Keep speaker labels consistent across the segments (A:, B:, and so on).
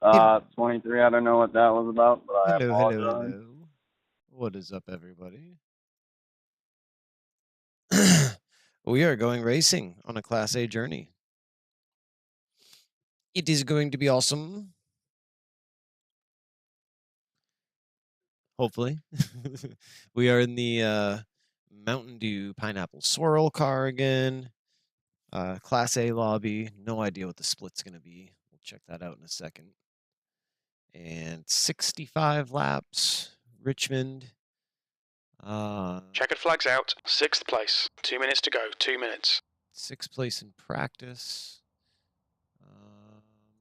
A: 23, I don't know what that was about, but I
B: Hello, hello,
A: apologize.
B: hello. What is up, everybody? We are going racing on a Class A journey. It is going to be awesome. Hopefully. We are in the Mountain Dew Pineapple Swirl car again. Class A lobby. No idea what the split's going to be. We'll check that out in a second. And 65 laps. Richmond.
C: Checkered flags out. 6th place. 2 minutes to go. 2 minutes.
B: 6th place in practice.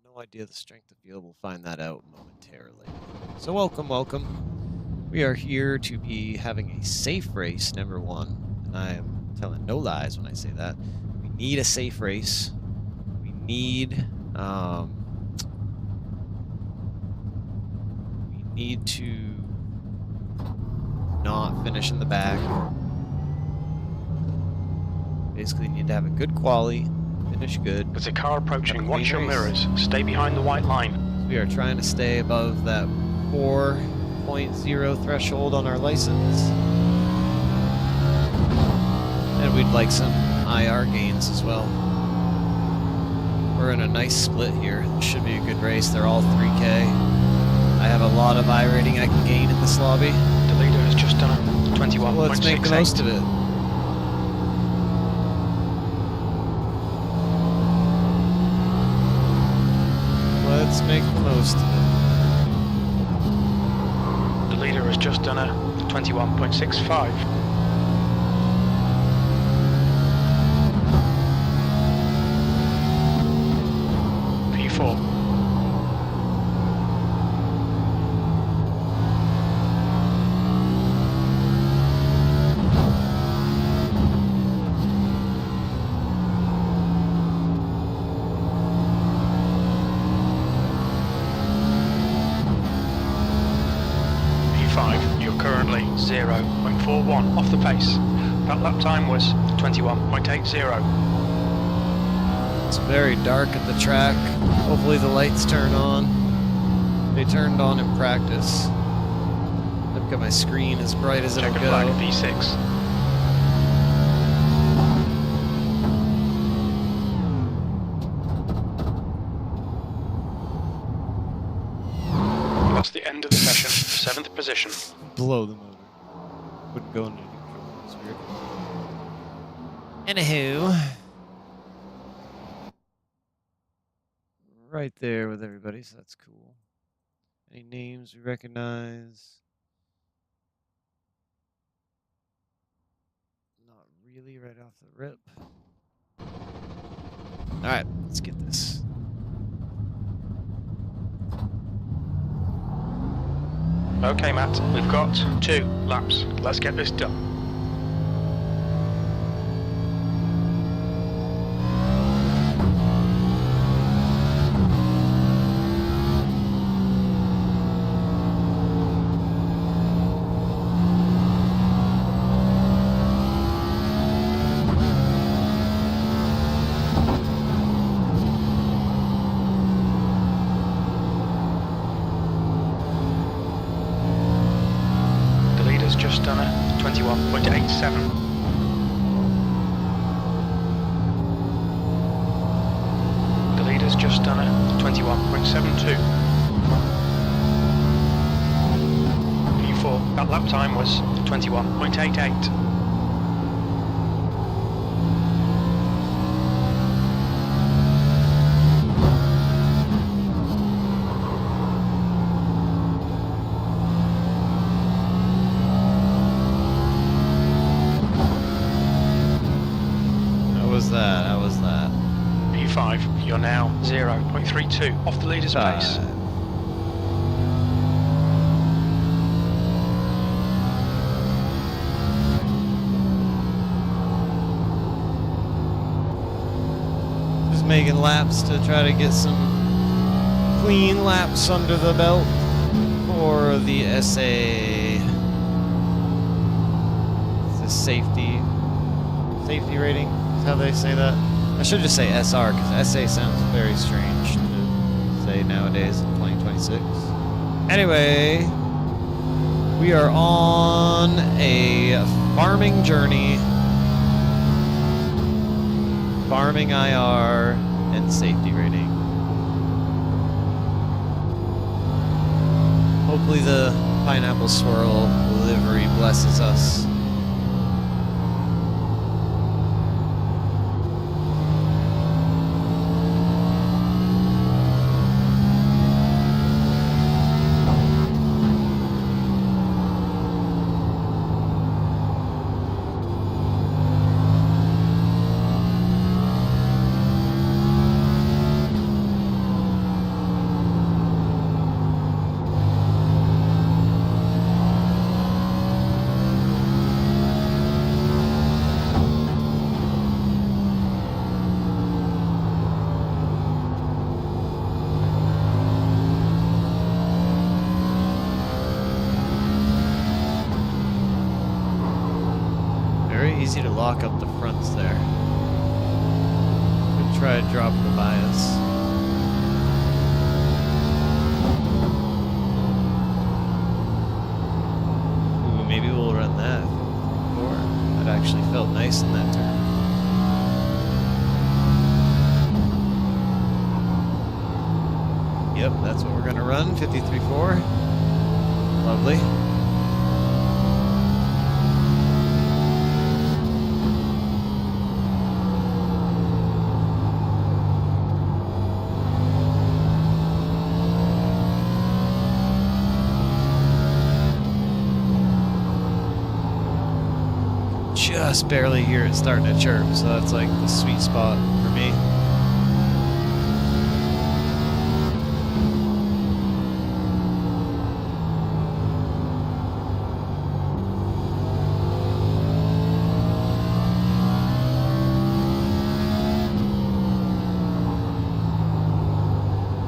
B: No idea the strength of field. We'll find that out momentarily. So welcome. We are here to be having a safe race, number one. And I am telling no lies when I say that. We need a safe race. We need to not finish in the back. Basically need to have a good quali, finish good.
C: There's a car approaching. Watch your mirrors. Stay behind the white line.
B: We are trying to stay above that 4.0 threshold on our license. And we'd like some IR gains as well. We're in a nice split here. This should be a good race. They're all 3K. I have a lot of I rating I can gain in this lobby.
C: The leader has just done a 21.68.
B: So let's make the most of it. Let's make the most of it.
C: The leader has just done a 21.65. P4. You're currently 0.41 off the pace. That lap time was 21.80.
B: It's very dark at the track. Hopefully the lights turn on. They turned on in practice. I've got my screen as bright as it'll
C: Checkered
B: go.
C: flag V6. That's the end of the session. 7th position.
B: Blow the motor. Wouldn't go into neutral. It's weird. Anywho. Right there with everybody, so that's cool. Any names we recognize? Not really right off the rip. Alright, let's get this.
C: Okay, Matt, we've got 2 laps. Let's get this done. Just done a 21.87. The leader's just done a 21.72. P4, that lap time was 21.88.
B: How was that?
C: P5, you're now 0.32 off the leader's pace.
B: Just making laps to try to get some clean laps under the belt for the SA. It's a safety rating. How they say that? I should just say SR because SA sounds very strange to say nowadays in 2026. Anyway, we are on a farming journey. Farming IR and safety rating. Hopefully the pineapple swirl livery blesses us. Easy to lock up the fronts there. Could try to drop the bias. Ooh, maybe we'll run that. That actually felt nice in that turn. Yep, that's what we're gonna run. 53.4. Lovely. Just barely hear it starting to chirp, so that's like the sweet spot for me.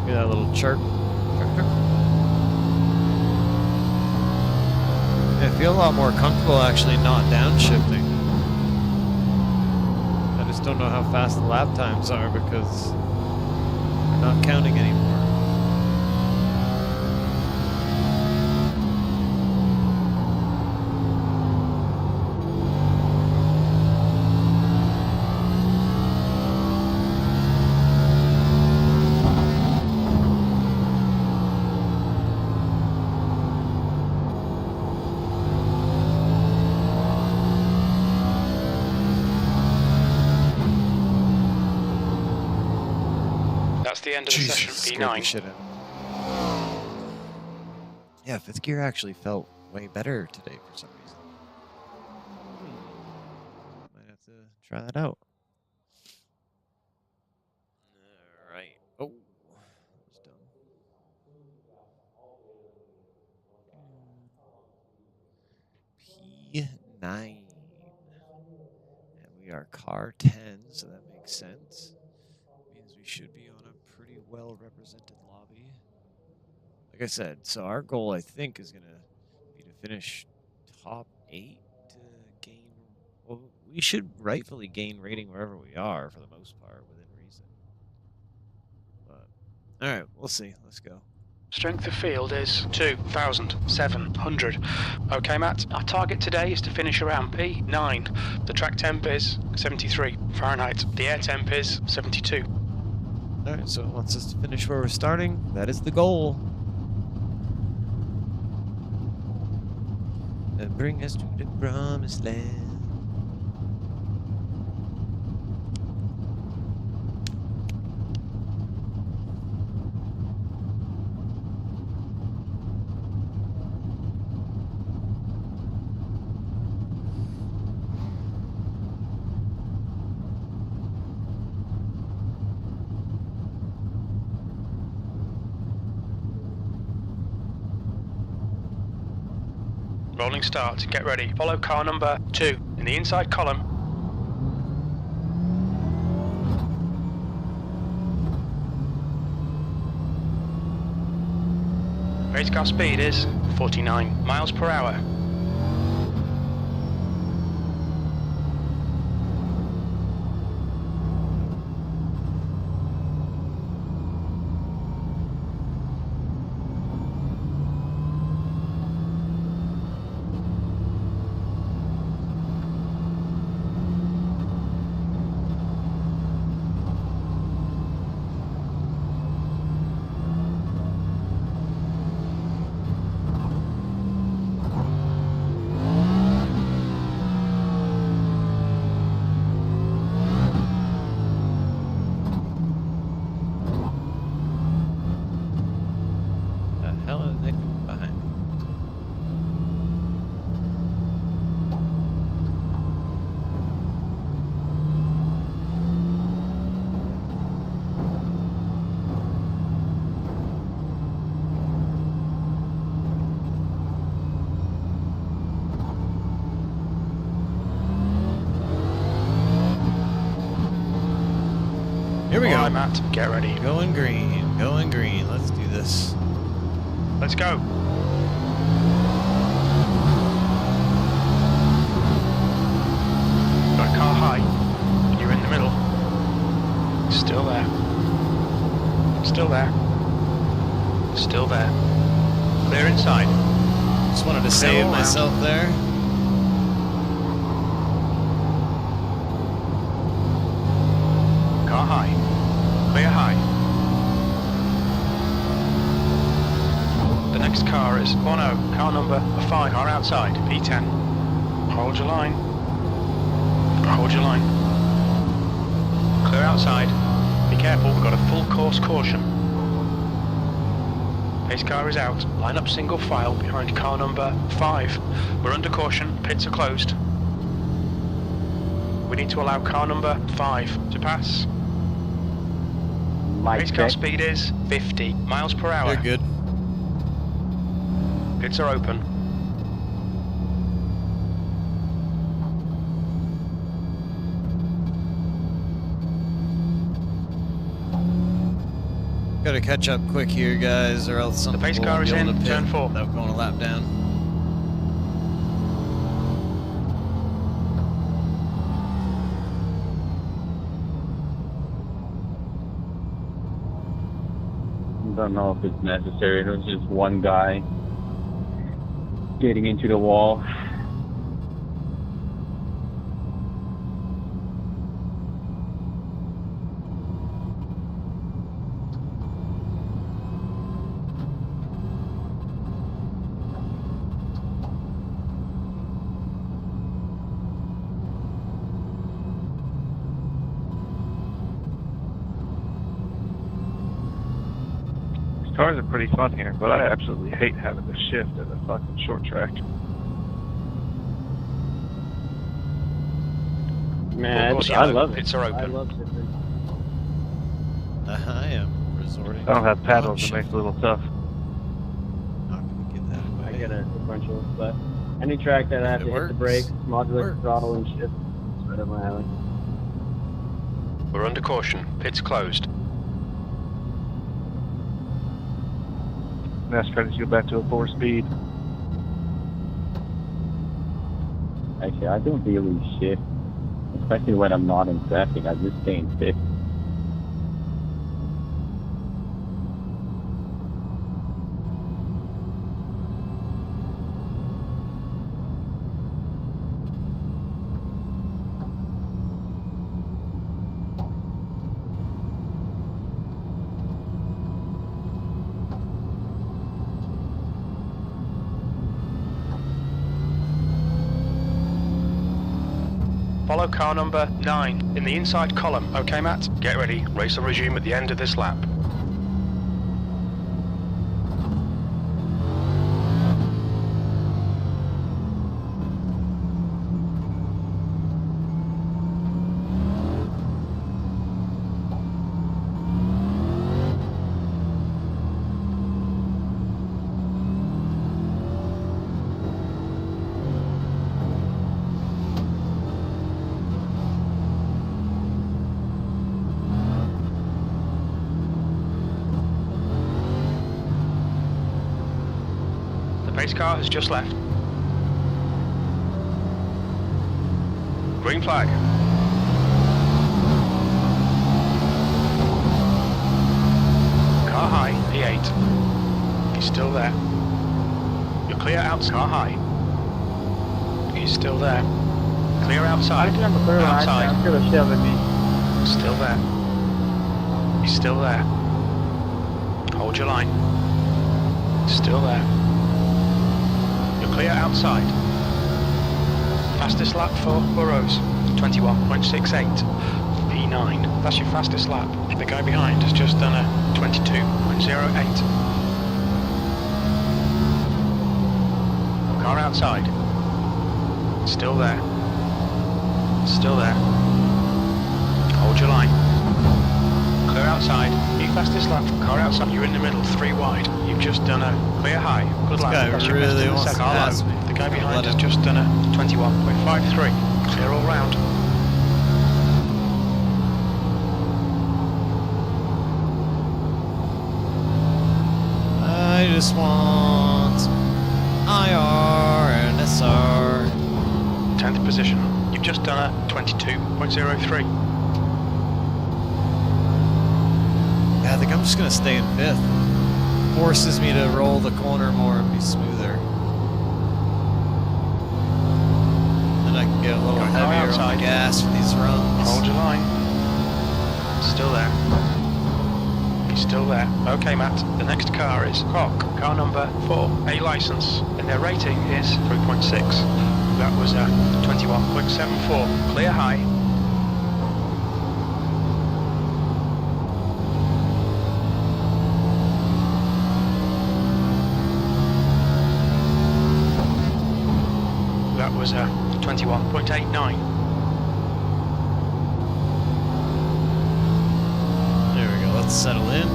B: Hear that little chirp? I feel a lot more comfortable actually not downshifting. I just don't know how fast the lap times are because we're not counting anymore.
C: That's the end of the session, P9.
B: Shit out. Yeah, fifth gear actually felt way better today for some reason. Might have to try that out. Alright. Oh. It's done. P9. And we are car 10, so that makes sense. Means we should be on a pretty well represented lobby. Like I said, so our goal I think is going to be to finish top 8 to gain. Well, we should rightfully gain rating wherever we are for the most part within reason. But all right, we'll see. Let's go.
C: Strength of field is 2,700. Okay, Matt, our target today is to finish around P9. The track temp is 73 Fahrenheit. The air temp is 72.
B: All right, so it wants us to finish where we're starting. That is the goal. And bring us to the promised land.
C: Rolling start, get ready. Follow car number 2 in the inside column. Race car speed is 49 miles per hour.
B: we go.
C: All right, Matt, get ready.
B: Going green. Going green. Let's do this.
C: Let's go. Got a car high. You're in the middle. Still there. Still there. Still there. Clear inside.
B: Just wanted to save myself there.
C: Car high. Clear high. The next car is 10. Car number 5. Car outside. P10. Hold your line. Hold your line. Clear outside. Be careful, we've got a full course caution. Pace car is out. Line up single file behind car number 5. We're under caution. Pits are closed. We need to allow car number 5 to pass. Pace car speed is 50 miles per hour.
B: You're good.
C: Pits are open.
B: Gotta catch up quick here, guys, or else something
C: The pace
B: will
C: car
B: be
C: is
B: able
C: in,
B: to pit
C: turn 4.
B: without going a lap down.
A: I don't know if it's necessary. There's just one guy getting into the wall.
D: Cars are pretty fun here, but I absolutely hate having to shift at a fucking short track.
A: Man,
C: Course
A: I
C: yellow.
A: love it.
C: Pits are
A: I
C: open.
A: love shifting.
B: I am resorting.
D: I don't have paddles,
B: to
D: it makes it a little tough.
B: Not gonna give that away.
A: I get a differential, but any track that I have
B: It
A: to hit the
B: works.
A: brakes, modulate the
B: Works.
A: throttle, and shift, it's right up my alley.
C: We're under caution. Pits closed.
D: Nascar needs to go back to a 4-speed.
A: Actually, I don't really shift, especially when I'm not in traffic. I just stay in fifth.
C: Follow car number 9 in the inside column. Okay, Matt? Get ready. Race will resume at the end of this lap. The pace car has just left. Green flag. Car high, P8. He's still there. You're clear out, car high. He's still there. Clear outside. Outside.
A: I'm gonna shove at me.
C: Still there. He's still there. Hold your line. Still there. You're clear outside. Fastest lap for Burrows, 21.68. P9. That's your fastest lap. The guy behind has just done a 22.08. Car outside. Still there. Still there. Hold your line. Clear outside. Your fastest lap. Car outside. You're in the middle. 3 wide. You've just done a clear high. Good lap.
B: guy
C: That's your
B: really
C: best in the
B: wants to
C: second.
B: pass me.
C: The guy behind
B: Let
C: has
B: him.
C: just done a 21.53. Clear all round.
B: just want IR and SR.
C: 10th position. You've just done a 22.03.
B: Yeah, I think I'm just gonna stay in 5th. Forces me to roll the corner more and be smoother. Then I can get a little
C: Going high
B: heavier on
C: outside.
B: the gas for these runs.
C: Hold your line. Still there. He's still there. Okay, Matt. The next car is Cock. Car number 4. A license. And their rating is 3.6. That was a 21.74. Clear high. That was a 21.89.
B: There we go. Let's settle in.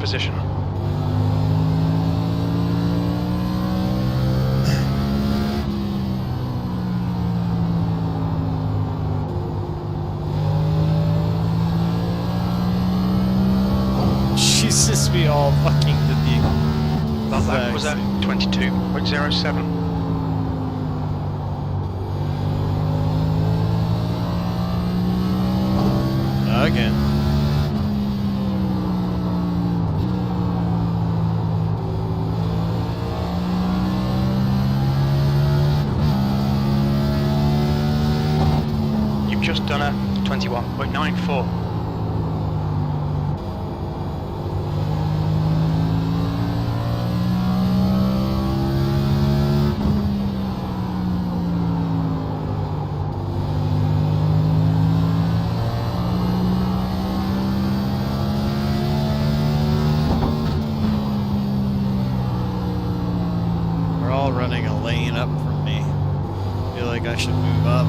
C: Position.
B: Jesus, we all fucking did the
C: That lap was a 22.07.
B: Again.
C: Just done a 21.94.
B: We're all running a lane up from me. I feel like I should move up.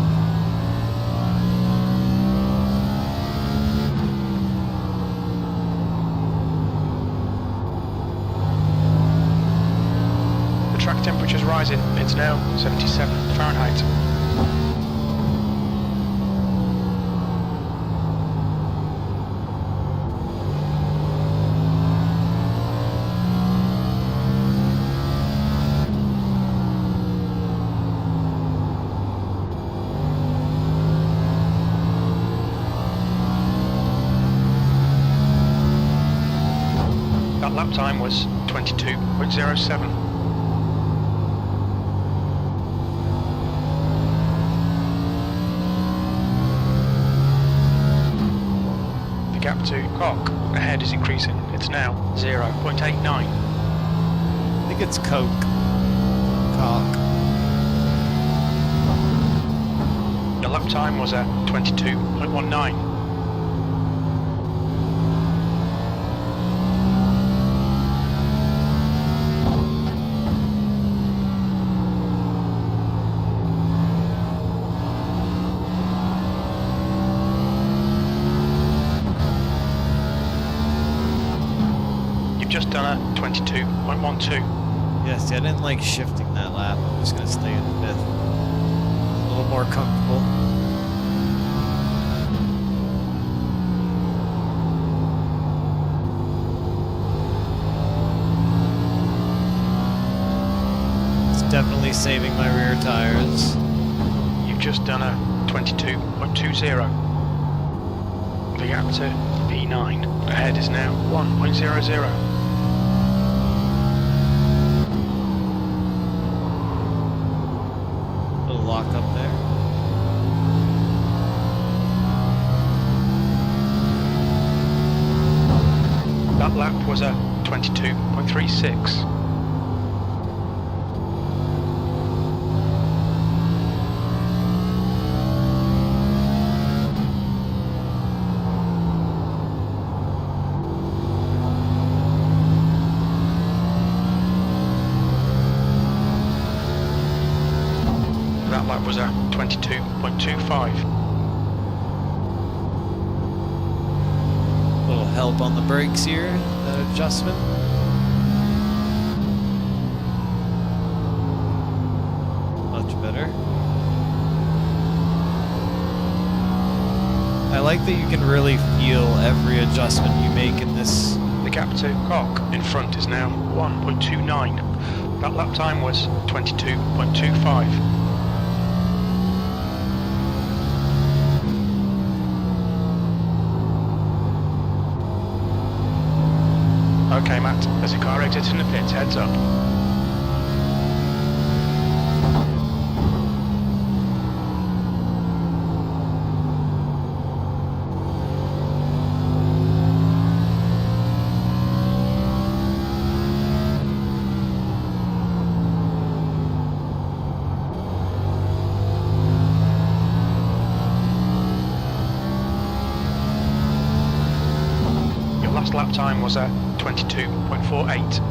C: Track temperature's rising. It's now 77 Fahrenheit. That lap time was 22.07. Gap to Cock. Ahead is increasing. It's now 0.89.
B: I think it's Coke. Cock.
C: Your lap time was at 22.19. Just done a 22.12.
B: Yeah, see, I didn't like shifting that lap. I'm just going to stay in 5th. A little more comfortable. It's definitely saving my rear tires.
C: You've just done a 22.20. The gap to P9. Ahead is now 1.00.
B: Lock up there.
C: That lap was a 22.36. That lap was a 22.25.
B: A little help on the brakes here, that adjustment. Much better. I like that you can really feel every adjustment you make in this.
C: The gap to Cock in front is now 1.29. That lap time was 22.25. Okay, Matt, there's a car exiting the pits, heads up. Your last lap time was a 22.48.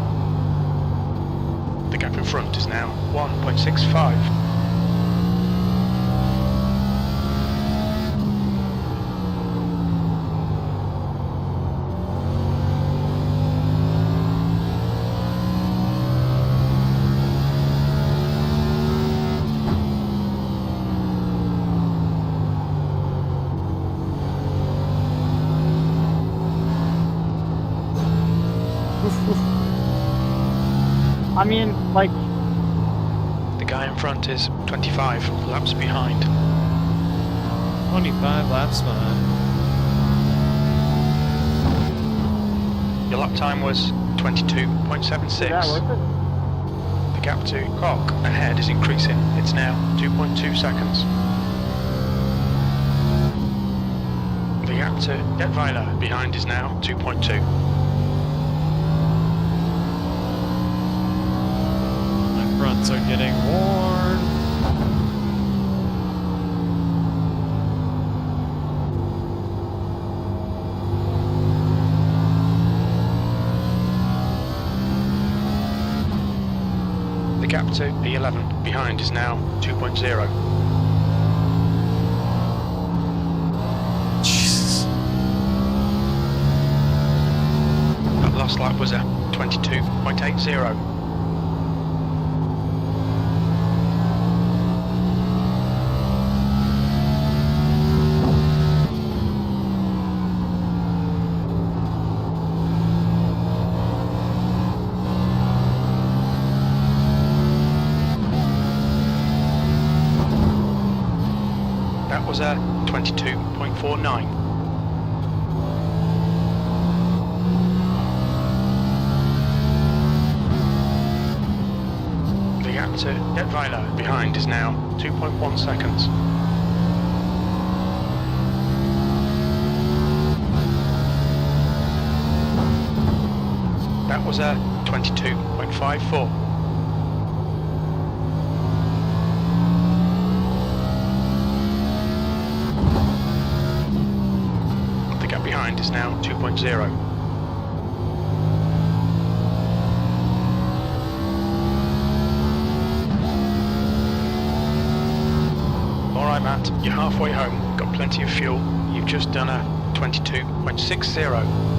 C: The gap in front is now 1.65.
A: I mean, like,
C: The guy in front is 25 laps behind.
B: 25 laps behind.
C: Your lap time was 22.76.
A: is that worth it?
C: The gap to Cock ahead is increasing. It's now 2.2 seconds. The gap to Detweiler behind is now 2.2.
B: My fronts are getting worn.
C: The gap to E11 behind is now 2.0.
B: Jesus.
C: That last lap was a 22.80. That was a 22.49. The gap to Detweiler behind is now 2.1 seconds. That was a 22.54. The gap behind is now 2.0. Alright Matt, you're halfway home, got plenty of fuel. You've just done a 22.60.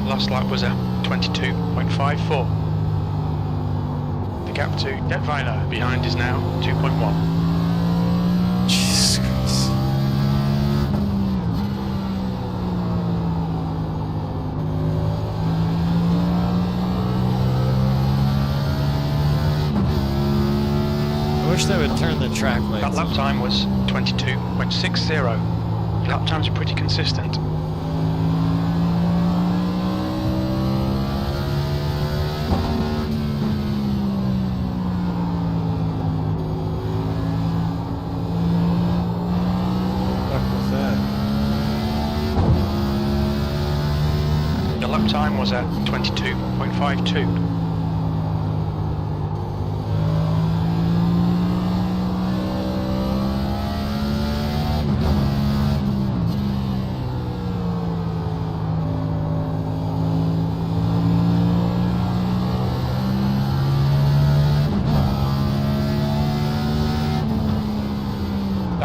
C: Last lap was a 22.54. The gap to Detweiler behind is now 2.1.
B: Jesus Christ. I wish they would turn the track lights.
C: That lap time was 22.60. Your lap times are pretty consistent. Lap time was at 22.52.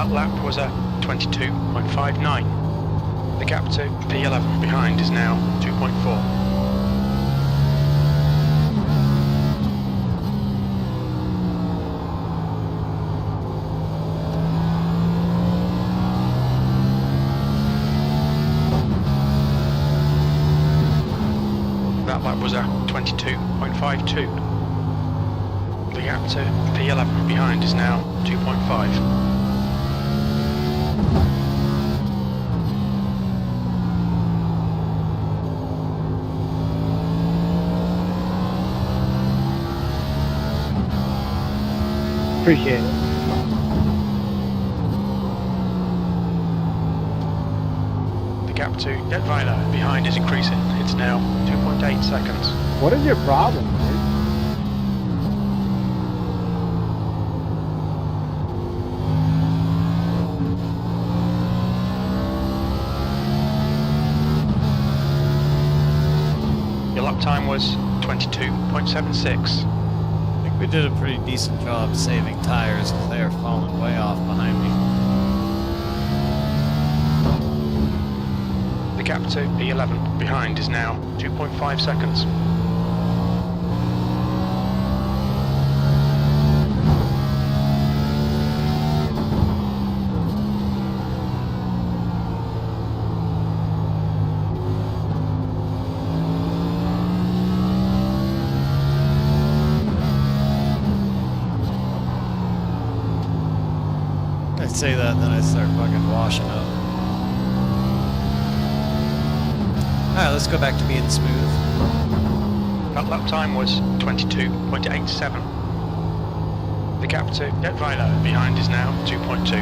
C: That lap was a 22.59. The gap to P11 behind is now 2.4. That lap was a 22.52. The gap to P11 behind is now 2.5.
E: Appreciate it.
C: The gap to Detweiler behind is increasing. It's now 2.8 seconds.
E: What is your problem, dude?
C: Your lap time was 22.76.
B: I think we did a pretty decent job saving tires because they are falling way off behind me.
C: The gap to P11 behind is now 2.5 seconds.
B: I say that and then I start fucking washing up. Alright, let's go back to being smooth.
C: That lap time was 22.87. The gap to Detweiler behind is now 2.2.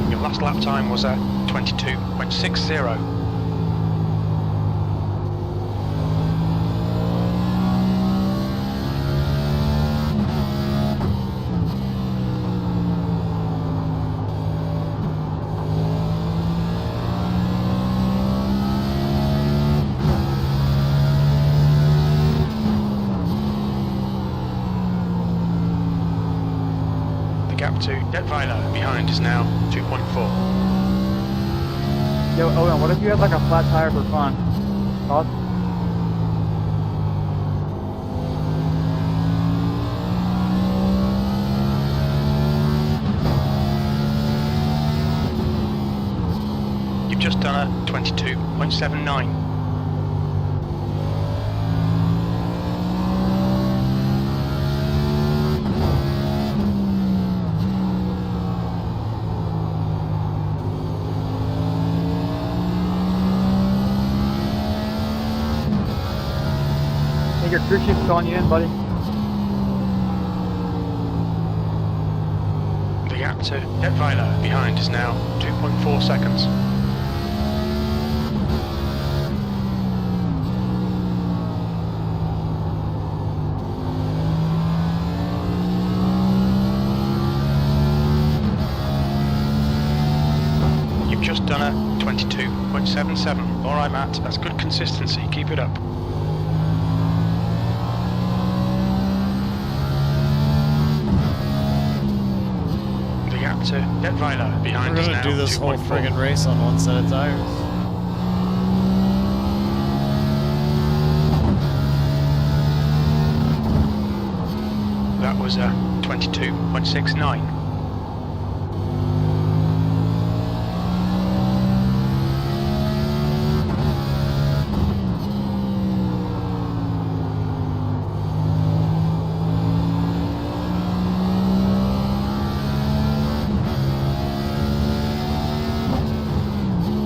C: Your last lap time was a 22.60. The gap to Detweiler behind is now 2.4.
E: Yo, Owen, what if you had like a flat tire for fun? Thoughts?
C: You've just done a 22.79.
E: Think your crew chief's calling you in, buddy?
C: The gap to Detweiler behind is now 2.4 seconds. You've just done a 22.77. Alright, Matt, that's good consistency. Keep it up. The gap to Detweiler behind
B: We're
C: is
B: gonna
C: now
B: do this whole
C: 2.4.
B: friggin' race on one set of tires.
C: That was a 22.69.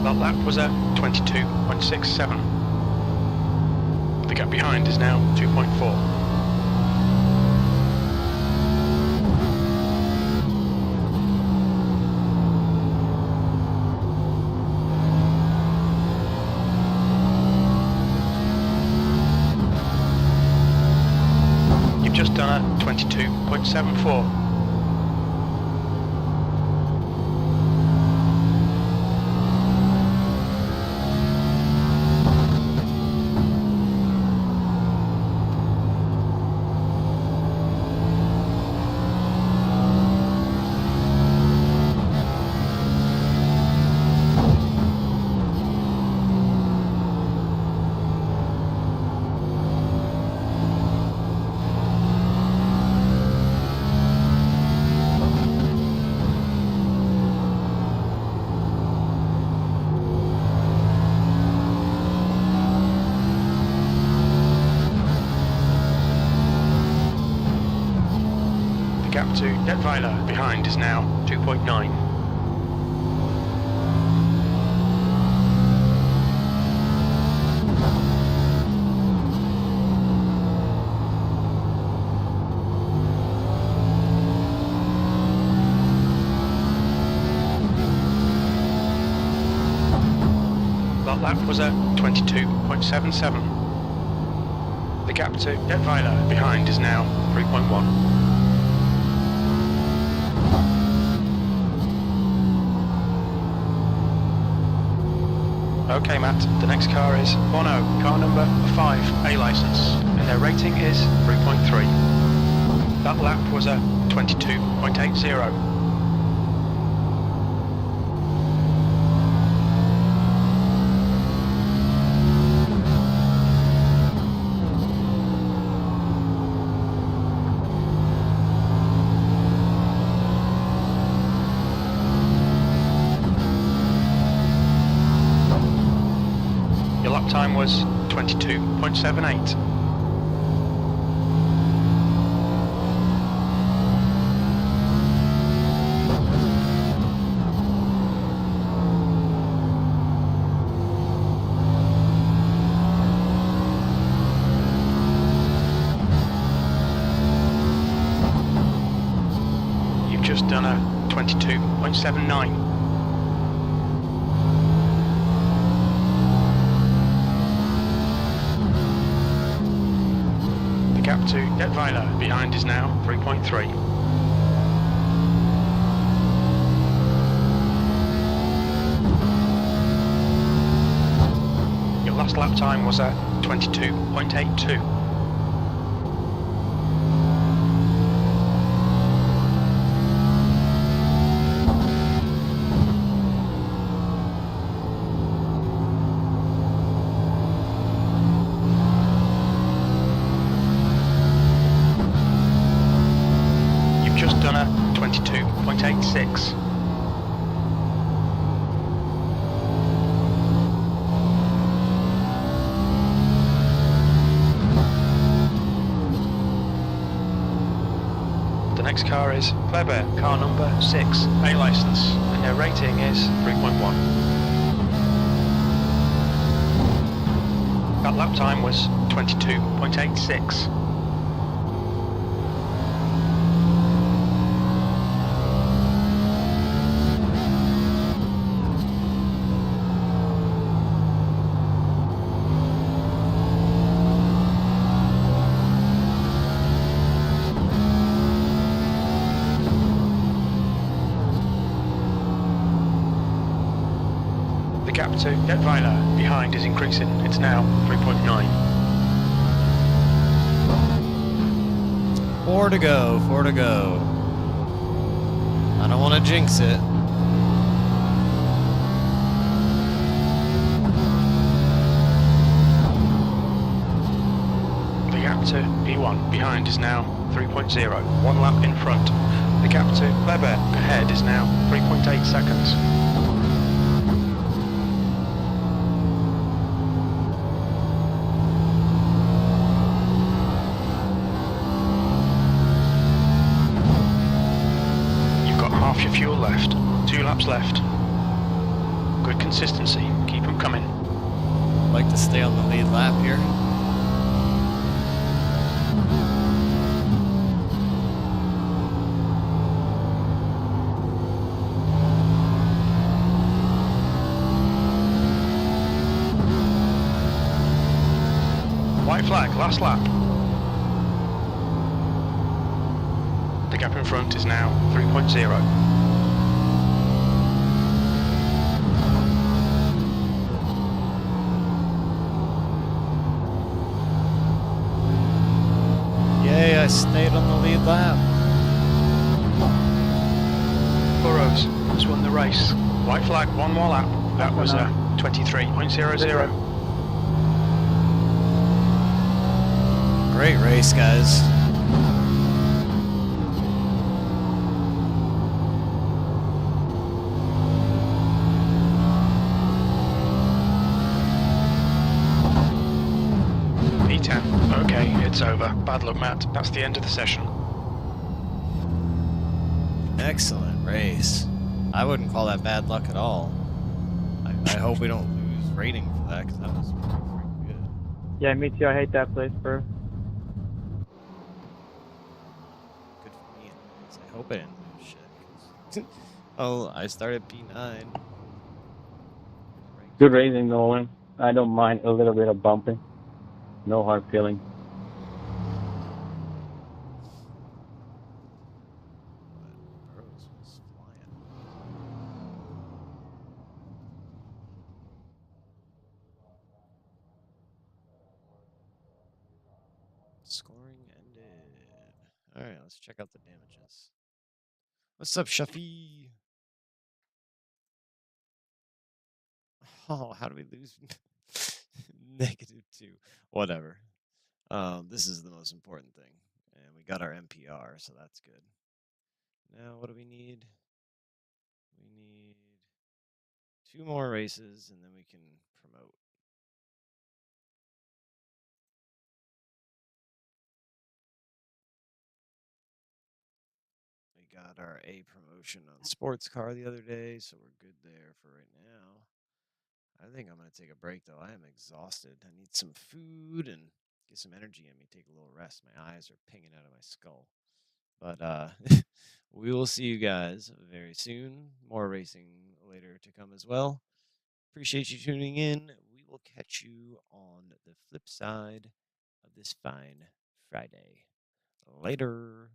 C: That lap was a 22.67. The gap behind is now 2.4. You've just done a 22.74. to Detweiler behind is now 2.9. That lap was at 22.77. The gap to Detweiler behind is now 3.1. Okay, Matt, the next car is Bono, car number 5, A license, and their rating is 3.3. That lap was a 22.80. Your lap time was 22.78. You've just done a 22.79. The gap to Detweiler behind is now 3.3. Your last lap time was at 22.82. Just done a 22.86. The next car is Kleber, car number 6, A license, and their rating is 3.1. That lap time was 22.86. The gap to Detweiler behind is increasing. It's now 3.9.
B: 4 to go, 4 to go. I don't want to jinx it.
C: The gap to P1 behind is now 3.0. 1 lap in front. The gap to Kleber ahead is now 3.8 seconds. Half your fuel left. 2 laps left. Good consistency. Keep them coming.
B: Like to stay on the lead lap here.
C: White flag, last lap. The gap in front is now 3.0.
B: Yay, I stayed on the lead lap.
C: Burrows has won the race. White flag, 1 more lap. That was a 23.00.
B: Great race, guys.
C: P10. Okay, it's over. Bad luck, Matt. That's the end of the session.
B: Excellent race. I wouldn't call that bad luck at all. I hope we don't lose rating for that, because that was pretty freaking good.
E: Yeah, me too. I hate that place, bro.
B: Good for me, anyways. I hope I didn't lose shit. Oh, I started P9.
A: Good racing, Nolan. I don't mind a little bit of bumping. No hard feeling.
B: Burrows was flying. Scoring ended. All right, let's check out the damages. What's up, Shuffy? Oh, how do we lose? -2. Whatever. This is the most important thing. And we got our MPR, so that's good. Now, what do we need? We need 2 more races, and then we can promote. We got our A promotion on sports car the other day, so we're good there for right now. I think I'm going to take a break, though. I am exhausted. I need some food and get some energy in me, take a little rest. My eyes are pinging out of my skull. But we will see you guys very soon. More racing later to come as well. Appreciate you tuning in. We will catch you on the flip side of this fine Friday. Later.